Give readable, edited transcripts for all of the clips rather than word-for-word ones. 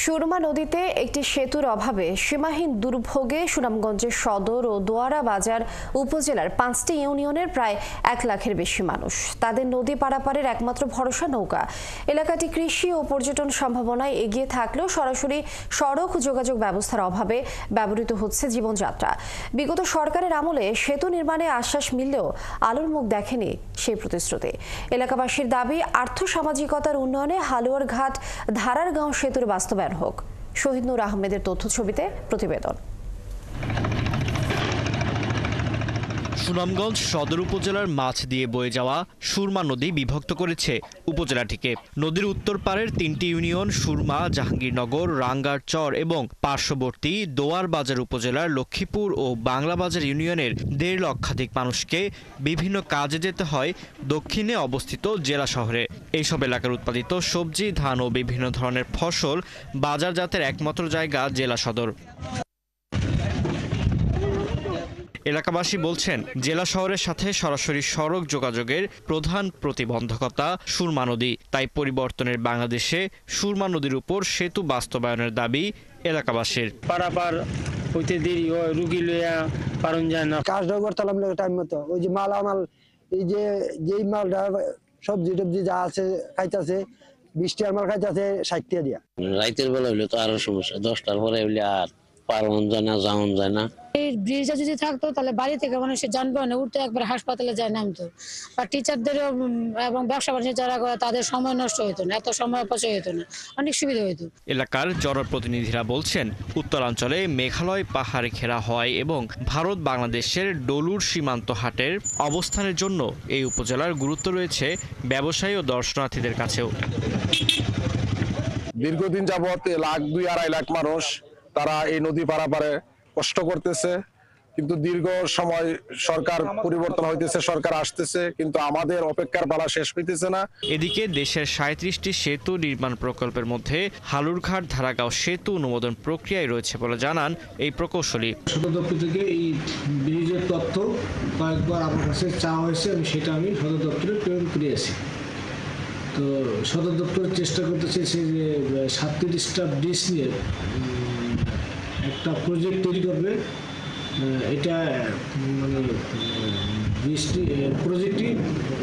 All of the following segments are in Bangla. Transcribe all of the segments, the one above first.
সুরমা নদীতে একটি সেতুর অভাবে সীমাহীন দুর্ভোগে সুনামগঞ্জের সদর ও দোয়ারা বাজার উপজেলার 5টি ইউনিয়নের প্রায় 1 লাখের বেশি মানুষ। তাদের নদী পারাপারের একমাত্র ভরসা নৌকা। এলাকাটি কৃষি ও পর্যটন সম্ভাবনায় এগিয়ে থাকলেও সরাসরি সড়ক যোগাযোগ ব্যবস্থার অভাবে ব্যবহৃত হচ্ছে জীবনযাত্রা। বিগত সরকারের আমলে সেতু নির্মাণে আশ্বাস মিললেও আলোর মুখ দেখেনি সেই প্রতিশ্রুতি। এলাকাবাসীর দাবি আর্থসামাজিকতার উন্নয়নে হালুয়ার ঘাট ধারারগাঁও সেতুর বাস্তবায়ন হোক। শহীদ নূর আহমেদের তথ্য ছবিতে প্রতিবেদন। সুনামগঞ্জ সদর উপজেলার মাছ দিয়ে বয়ে যাওয়া সুরমা নদী বিভক্ত করেছে উপজেলাটিকে। নদীর উত্তর পারের 3টি ইউনিয়ন সুরমা, জাহাঙ্গীরনগর, রাঙ্গার চর এবং পার্শ্ববর্তী দোয়ার বাজার উপজেলার লক্ষ্মীপুর ও বাংলাবাজার ইউনিয়নের 1.5 লক্ষাধিক মানুষকে বিভিন্ন কাজে যেতে হয় দক্ষিণে অবস্থিত জেলা শহরে। এইসব এলাকার উৎপাদিত সবজি, ধান ও বিভিন্ন ধরনের ফসল বাজারজাতের একমাত্র জায়গা জেলা সদর। এলাকাবাসী বলছেন, জেলা শহরের সাথে সরাসরি সড়ক যোগাযোগের প্রধান প্রতিবন্ধকতা সুরমা নদী। তাই পরিবর্তনের বাংলাদেশে সুরমা নদীর উপর সেতু বাস্তবায়নের দাবি এলাকাবাসীর। পারাপার হইতে দেরি হয়, রুগী লইয়া পারন যায় না। কাজটা করতাম টাইম মতো, ওই যে মালামাল, এই যে যেই মালটা সবজি টবজি যা আছে খাইতেছে 20 টাকার মাল খাইতেছে 60 টাকা দিয়া। রাতের বেলা হইলে তো আরো সমস্যা, 10টার পরে হইলে আর পারন যায় না, যাওন যায় না। এই ব্রিজটা যদি থাকতো তাহলে বাড়ি থেকে মানুষের যানবাহনে উঠতে একবার হাসপাতালে যায় নামতো, আর টিচারদেরও এবং ব্যবসা বাণিজ্য যারা করে তাদের সময় নষ্ট হতো না, এত সময় অপচয় হতো না, অনেক সুবিধা হতো। এলাকার জনপ্রতিনিধিরা বলছেন, উত্তরাঞ্চলে মেঘালয় পাহাড়ে ঘেরা হয় এবং ভারত বাংলাদেশের ডলুর সীমান্ত হাটের অবস্থানের জন্য এই উপজেলার গুরুত্ব রয়েছে ব্যবসায়ী ও দর্শনার্থীদের কাছেও। দীর্ঘদিন যাবৎ 2-2.5 লাখ মানুষ তারা এই নদী পারাপারে কষ্ট করতেছে, কিন্তু দীর্ঘ সময় সরকার পরিবর্তন হইতেছে, সরকার আসতেছে, কিন্তু আমাদের অপেক্ষার পালা শেষ হইতেছে না। এদিকে দেশের 37টি সেতু নির্মাণ প্রকল্পের মধ্যে হালুরঘাট ধারাগাঁও সেতু অনুমোদন প্রক্রিয়ায় রয়েছে বলে জানান এই প্রকৌশলী। সদর দপ্তর থেকে এই ব্রিজের তথ্য কয়েকবার আমার কাছে চাওয়া হয়েছে, আমি সদর দপ্তরে প্রেরণ করিয়েছি। তো সদর দপ্তর চেষ্টা করতেছে যে 37টা ব্রিজ নিয়ে একটা প্রজেক্ট তৈরি করবে। এটা মানে প্রজেক্টটি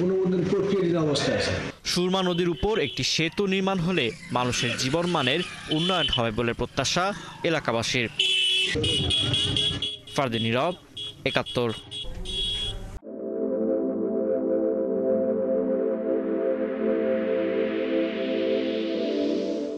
অনুমোদন প্রক্রিয়াধীন অবস্থায় আছে। সুরমা নদীর উপর একটি সেতু নির্মাণ হলে মানুষের জীবনমানের উন্নয়ন হবে বলে প্রত্যাশা এলাকাবাসীর। ফারদিন নীরব, 71।